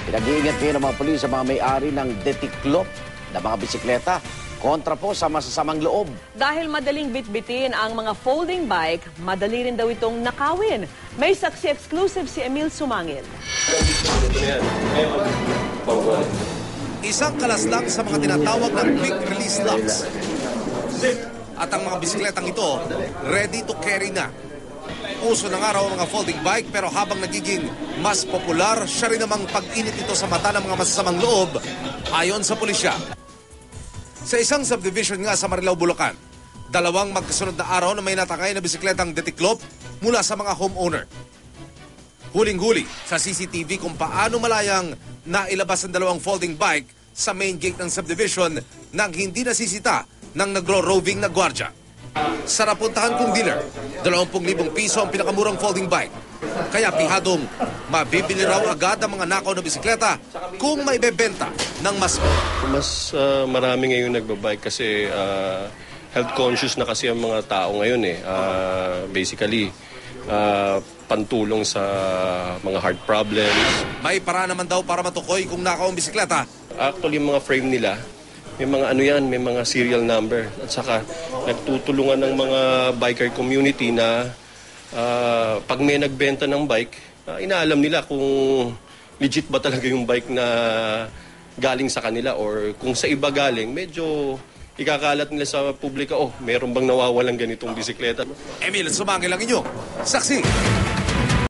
Pinag-iingat ngayon ng mga pulis sa mga may-ari ng detiklop na mga bisikleta kontra po sa masasamang loob. Dahil madaling bitbitin ang mga folding bike, madali rin daw itong nakawin. May saksi exclusive si Emil Sumangil. Isang kalas lang sa mga tinatawag ng quick release locks. At ang mga bisikletang ito, ready to carry na. Uso na nga raw ang mga folding bike pero habang nagiging mas popular, siya rin namang pag-init ito sa mata ng mga masasamang loob ayon sa pulisya. Sa isang subdivision nga sa Marilao, Bulacan, dalawang magkasunod na araw na may natakay na bisikletang detiklop mula sa mga homeowner. Huling-huli sa CCTV kung paano malayang nailabas ang dalawang folding bike sa main gate ng subdivision nang hindi nasisita ng nagro-roving na gwardya. Sa napuntahan kong dealer, 20,000 piso ang pinakamurang folding bike. Kaya pihadong mabibili raw agad ang mga nakaw na bisikleta kung maibebenta ng mas marami ngayon nagbabike kasi health conscious na kasi ang mga tao ngayon eh. Basically, pantulong sa mga heart problems. May para naman daw para matukoy kung nakaw ang bisikleta. Actually, yung mga frame nila, may mga may mga serial number. At saka nagtutulungan ng mga biker community na pag may nagbenta ng bike, inaalam nila kung legit ba talaga yung bike na galing sa kanila or kung sa iba galing, medyo ikakalat nila sa publika, meron bang nawawalang ganitong bisikleta. Emil Sumangil ang inyo. Saksi.